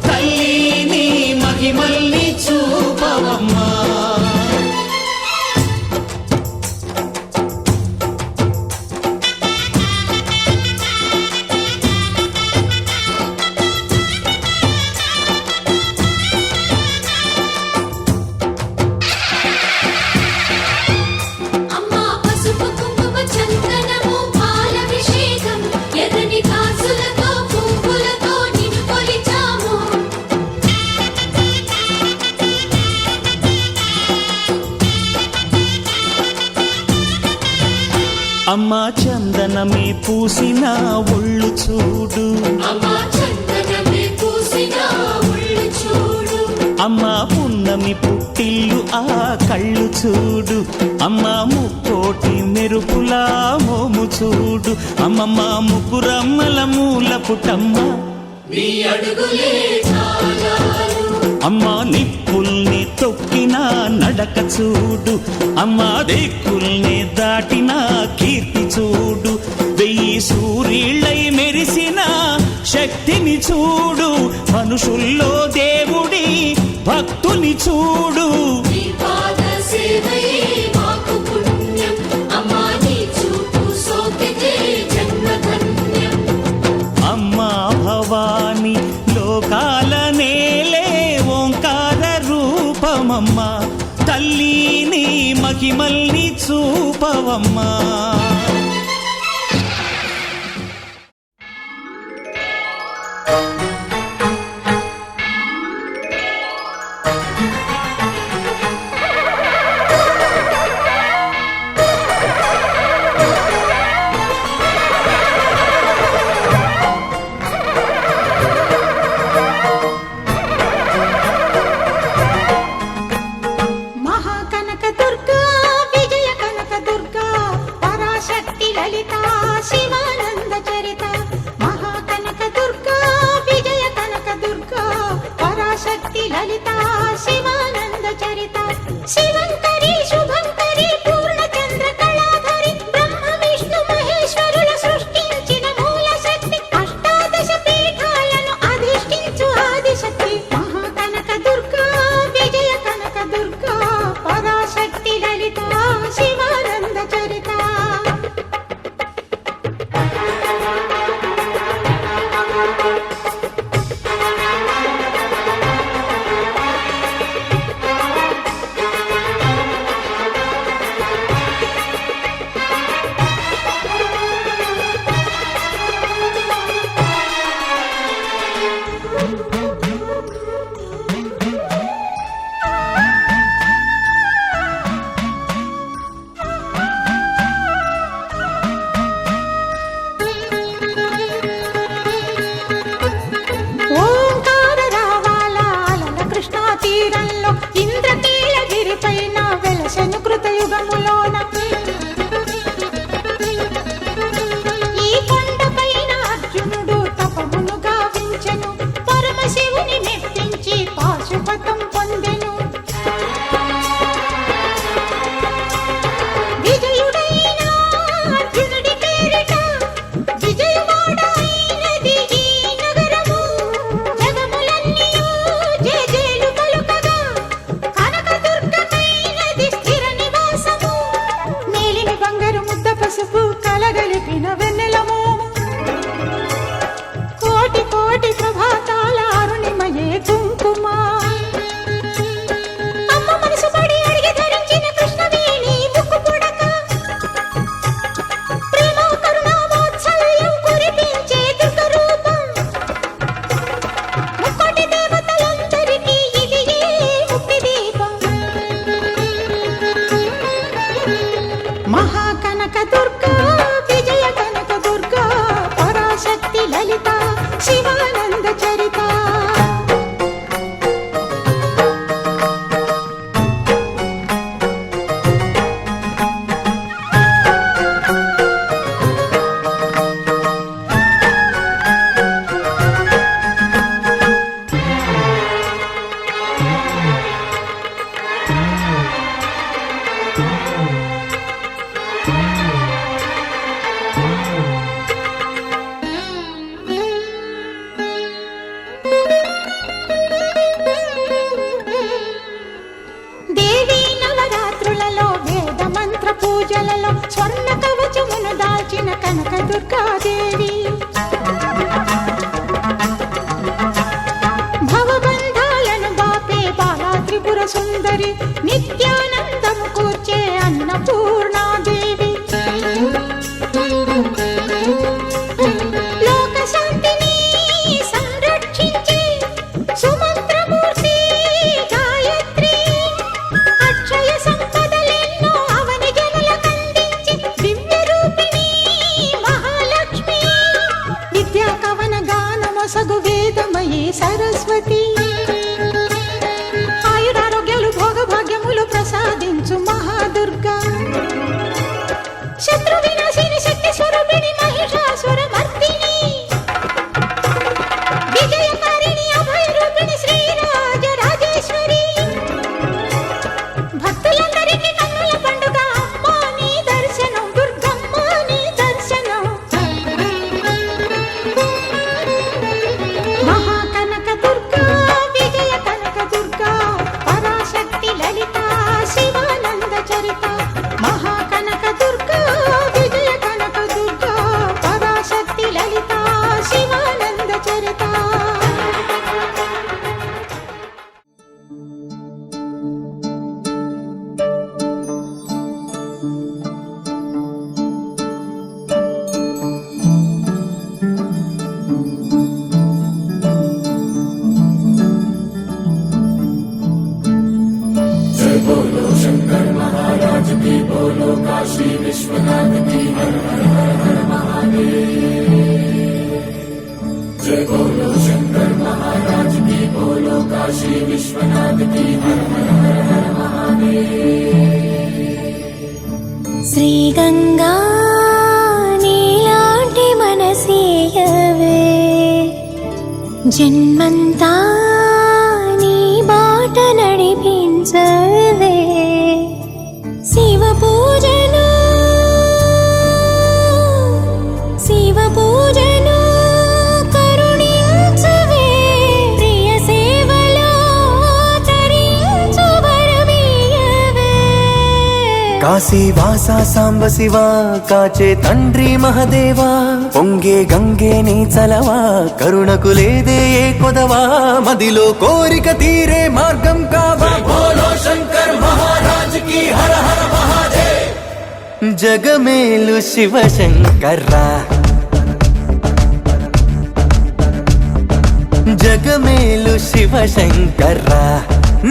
తల్లిని మహిమల్ని చూపవమ్మా అమ్మా పసుపు కుంకుమ చందనము పాలభిషేకం ఎర్రని కాసులతో పువ్వులతో నిన్ను కొలిచాము అమ్మా చందనమే పూసిన ఒళ్ళు చూడు అమ్మా చందనమే పూసిన ఒళ్ళు చూడు అమ్మా పున్నమి పుట్టిల్లు ఆ కళ్ళు చూడు అమ్మా ముక్కోటి మెరుపులా మోము చూడు అమ్మమ్మ ముగ్గురమ్మల మూల పుట్టమ్మ నీ అడుగులే చాలాలు అమ్మా నిప్పుల్ని తొక్కిన నడక చూడు అమ్మా దిక్కుల్ని దాటిన కీర్తి చూడు వెయ్యి సూర్యుళ్ళై మెరిసిన శక్తిని చూడు మనుషుల్లో దేవుడి భక్తుని చూడు నీ పాద సేవయే మాకు పుణ్యం అమ్మా నీ చూపు సోకితే జన్మధన్యం అమ్మా భవాని లోకాల నేలే ఓంకార రూపమమ్మా తల్లిని మహిమల్ని చూపవమ్మా మహాకనక దుర్గా విజయ కనక దుర్గా పసుపు కలగలిపిన వెన్నెల మోము కోటి కోటి ప్రభాతాల అరుణిమయే కుంకుమ అమ్మ మనసు పడి అడిగి ధరించిన కృష్ణవేణి ముక్కు పుడక ప్రేమ కరుణ వాత్సల్యం కురిపించే దుర్గ రూపం ముక్కోటి దేవతలందరికీ ఇది ముక్తి దీపం మహాకనక దుర్గా విజయ కనక దుర్గా పరాశక్తి లలిత శివానంద చరిత దేవీ నవరాత్రులలో వేద మంత్ర పూజలలో స్వర్ణ కవచమును దాల్చిన కనక దుర్గాదేవి భవబంధాలను బాపే బాలా త్రిపుర సుందరి నిత్యానందము కూర్చే అన్నపూర్ణాదేవి లోక శాంతిని సంరక్షించే సుమంత్రమూర్తి గాయత్రి అక్షయ సంపదలెన్నో అవని జనులకందించి దివ్య రూపిణి మహాలక్ష్మి విద్యా కవన గానమొసగు వేదమయీ సరస్వతి ఆయురారోగ్యాలు భోగభాగ్యములు ప్రసాదించు మహాదుర్గా శత్రు వినాశిని శక్తి స్వరూపిణి మహిషాసుర మర్దిని విజయకారిణి అభయ రూపిణి శ్రీరాజ రాజేశ్వరి భక్తులందరికీ కన్నుల పండుగ అమ్మా నీ దర్శనం దుర్గమ్మ నీ దర్శనం మహాకనక దుర్గా విజయ కనక దుర్గా పరాశక్తి లలిత శివానంద చరిత మహాకనక దుర్గా విజయ కనక దుర్గా పరాశక్తి లలిత శివానంద చరిత जय बोलो शंकर महाराज की बोलो काशी विश्वनाथ की हर हर हर हर महादेव जय बोलो शंकर महाराज की बोलो काशी विश्वनाथ की हर हर हर हर महादेव శ్రీ గంగా నీలాంటి మనసీయవే జన్మంతా నీ బాట నడిపించవే శివ పూజను కరుణించవే ప్రియ సేవలో తరించు వరమీయవే కాశీ వాసా సాంబ శివ కాచే తండ్రి మహదేవా పొంగే గంగే నీ చలవా కరుణకు లేదే ఏ కొదవా మదిలో కోరిక తీరే మార్గం కావా బోలో శంకర్ మహారాజ్ కి హర హర మహాదేవ్ జగమేలు శివ శంకర్రా జగమేలు శివ శంకర్రా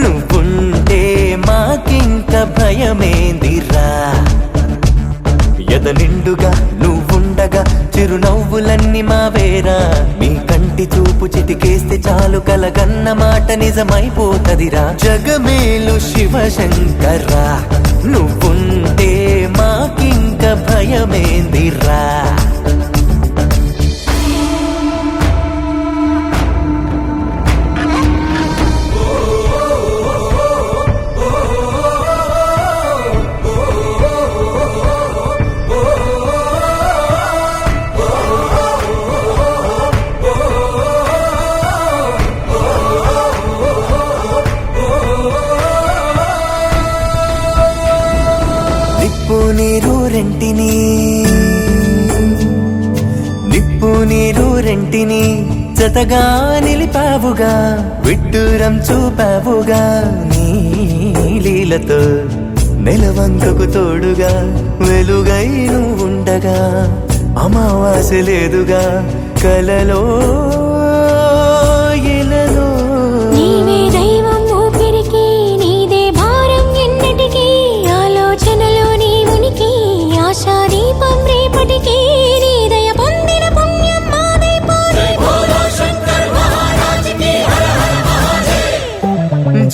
నువ్వుంటే మాకింక భయమేందిరా ఎద నిండుగా నువ్వుండగా చిరునవ్వులన్నీ మావేరా మీ కంటి చూపు చిటికేస్తే చాలు కలగన్న మాట నిజమైపోతదిరా జగమేలు శివ శంకర్రా నువ్వుంటే మాకింక భయమేందిరా నీరు రెంటి రెంటిని నిప్పు నీరు రెంటిని జతగా నిలిపావుగా విడ్డూరం చూపావుగా నీ లీలతో నెలవంకకు తోడుగా వెలుగై నువ్వుండగా అమావాస్య లేదుగా కలలో ఇలలో నీవే దైవం ఊపిరికి నీదే భారం ఎన్నటికీ ఆలోచనలో నీ ఉనికి ఆశా దీపం రేపటికి నీ దయ పొందిన పుణ్యం మాదే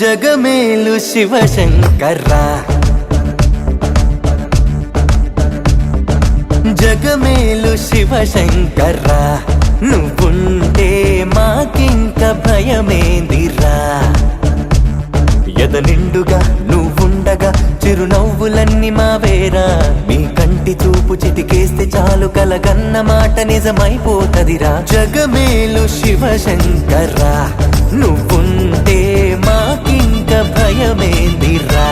జగమేలు శివశంకర్రా జగమేలు శివశంకర్రా నువ్వుంటే మాకింక భయమేందిరా ఎద నిండుగా నువ్వుండగా చిరునవ్వులన్నీ మావేరా మీ కంటి చూపు చిటికేస్తే చాలు కలగన్న మాట నిజమైపోతదిరా జగమేలు శివశంకర్రా నువ్వుంటే మాకింక భయమేందిరా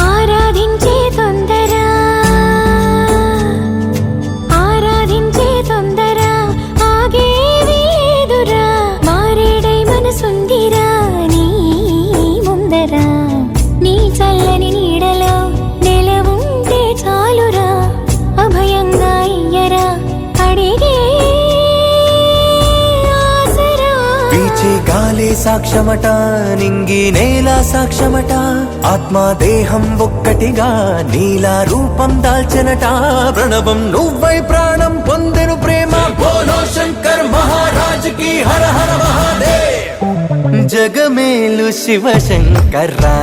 ఆరాధించే తొందర ఆరాధించే తొందర ఆగేది లేదురా మారేడై మనసుందిరా నీ ముందర నీ చల్లని నీడలో నెలవుంటే చాలురా అభయంగా ఇయ్యరా అడిగే ఆసరా పీచే గాలే సాక్ష్యమట నింగి నేల సాక్ష్యమట ఆత్మ దేహం ఒక్కటిగా నీలా రూపం దాల్చనట ప్రణవం నువ్వై ప్రాణం పొందెను ప్రేమ బోలో శంకర్ మహారాజ్ కి హర హర మహాదేవ్ జగమేలు శివశంకర్రా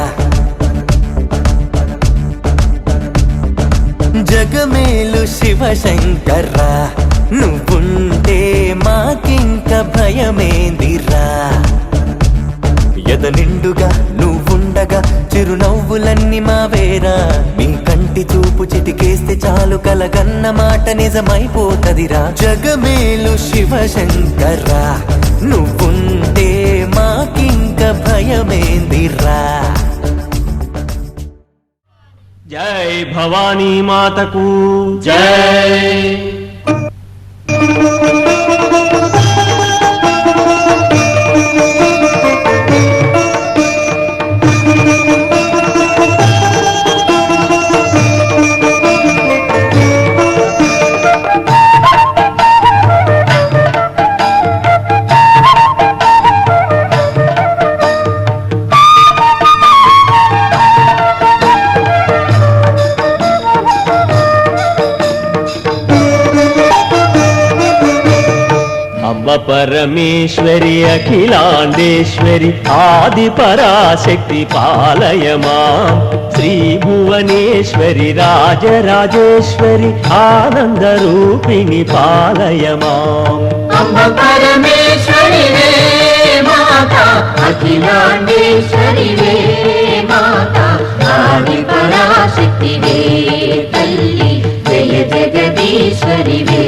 జగమేలు శివశంకర్రా నువ్వుంటే మాకింక భయమేందిరా ఎద నిండుగా నువ్వుండగా చిరునవ్వులన్నీ మావేరా మీ కంటి చూపు చిటికేస్తే చాలు కలగన్న మాట నిజమైపోతదిరా జగమేలు శివశంకర్రా నువ్వుంటే మాకింక భయమేందిరా జై భవానీ మాతకు జై పరమేశ్వరి అఖిలాండేశ్వరి ఆది పరాశక్తి పాలయమా శ్రీ భువనేశ్వరి రాజరాజేశ్వరి ఆనంద రూపిణి పాలయమా అమ్మ పరమేశ్వరి వే మాత అఖిలాండేశ్వరి వే మాత ఆది పరాశక్తి వే తల్లి జయ జగదీశ్వరి వే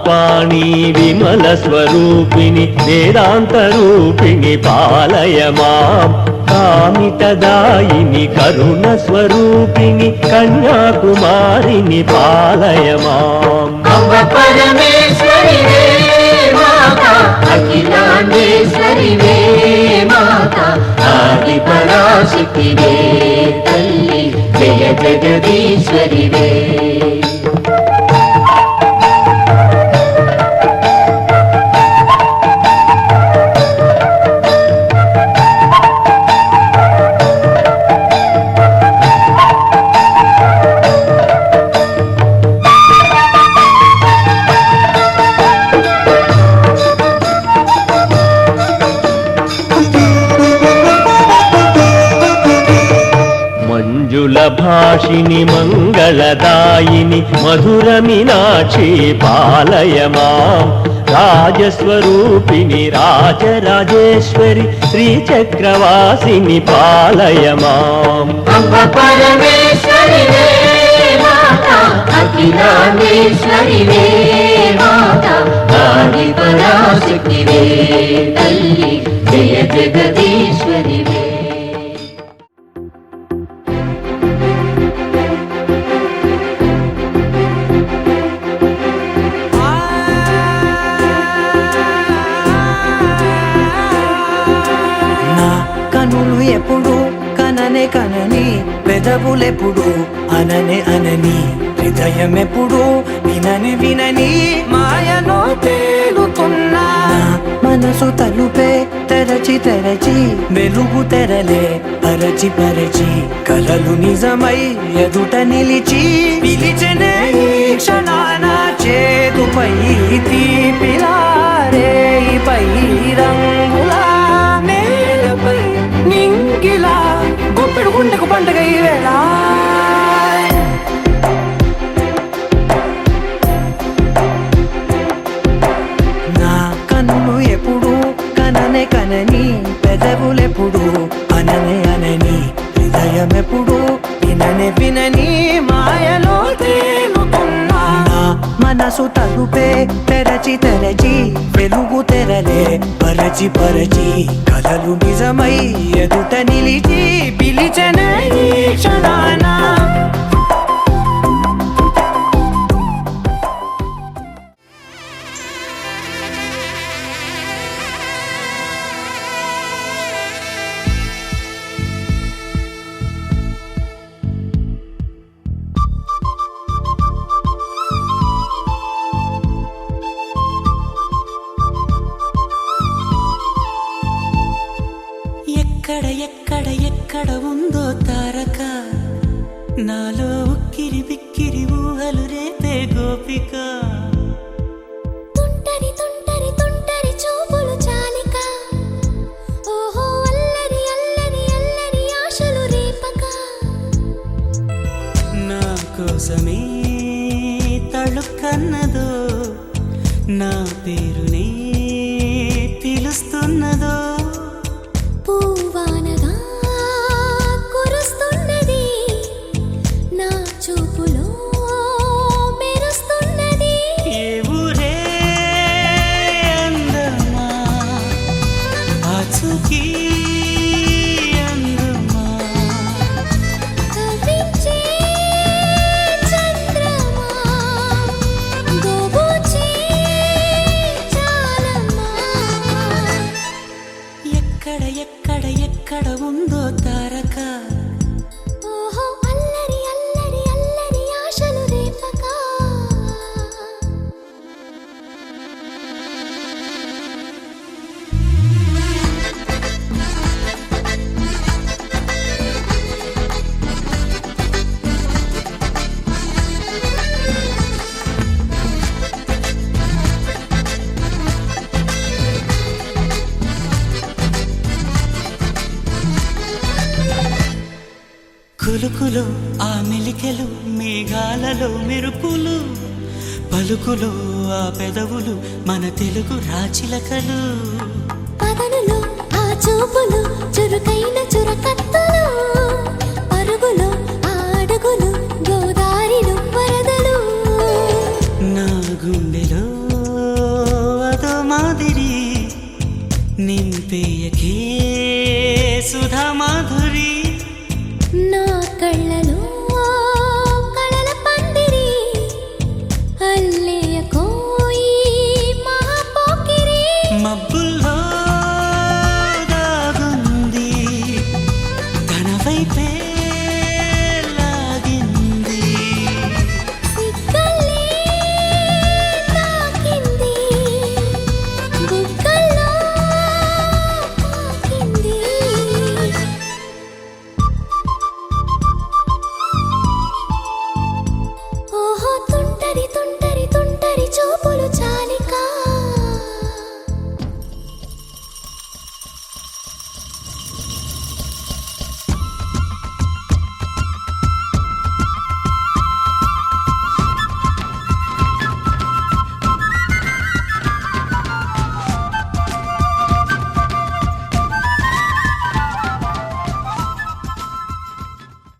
పాణి విమల స్వరూపిణి వేదాంత రూపిణి పాలయ మాం కామితదాయిని కరుణ స్వరూపిణి కన్యాకుమారిని పాలయ మాం అంబ పరమేశ్వరివే మాతా అఖిలాండేశ్వరివే మాతా ఆది పరాశక్తివే తల్లి జయ జగదీశ్వరివే మంజుల భాషిని మంగళదాయిని మధుర మీనాక్షి పాలయ మాం రాజస్వరూపిణి రాజరాజేశ్వరి శ్రీచక్రవాసిని పాలయ మాం అంబ పరమేశ్వరివే మాతా అఖిలాండేశ్వరివే మాతా ఆది పరాశక్తివే తల్లి జయ జగదీశ్వరివే నా కనులు ఎప్పుడు కననే కనని పెదవులెప్పుడు అననే అనని హృదయం ఎప్పుడు వినని వినని మాయలో తేలుతున్నా మనసు తలుపే తెరచి తెరచి వెలుగు తెరలే పరచి పరచి కలలు నిజమై ఎదుట నిలిచి పిలిచనే ఈ క్షణాన చేతుపై తీపిలారే పై రంగులా నేలపై నింగిలా గుప్పెడు గుండెకు పండుగ ఈ వేళ నా కన్నులు ఎప్పుడు కననే కనని పెదవులెప్పుడు అననే అనని హృదయం ఎప్పుడు విననే వినని మాయలో తేలుతున్నా నా మనసు తలుపే తెరచి తెరచి వెలుగు తెరలే పరచి పరచి కలలు నిజమై ఎదుట నిలిచి పిలిచనే ఈ క్షణాన ఎక్కడ ఎక్కడ ఎక్కడ ఉందో తారక నాలో ఉక్కిరి బిక్కిరి ఊహలు రేపే గోపిక తుంటరి తుంటరి తుంటరి చూపులు చాలిక ఓహో అల్లరి అల్లరి అల్లరి ఆశలు రేపక నా కోసమే తళుక్కన్నదో నా పేరునే పిలుస్తున్నదో పూవానగా కురుస్తున్నది నా చూపులో మెరుస్తున్నది ఏ ఊరే అందమా ఆచూకీ అందమా కవ్వించే చంద్రమా గోబూచే చాలమా ఎక్కడ ఎక్కడ ఎక్కడ ఉందో తారక ఓహో అల్లరి అల్లరి అల్లరి ఆశలు రేపక కులుకులో ఆ మెలికెలు మేఘాలలో మెరుపులు పలుకులో ఆ పెదవులు మన తెలుగు రాచిలకలు పదనులు ఆ చూపులు చురుకైన చురకత్తులు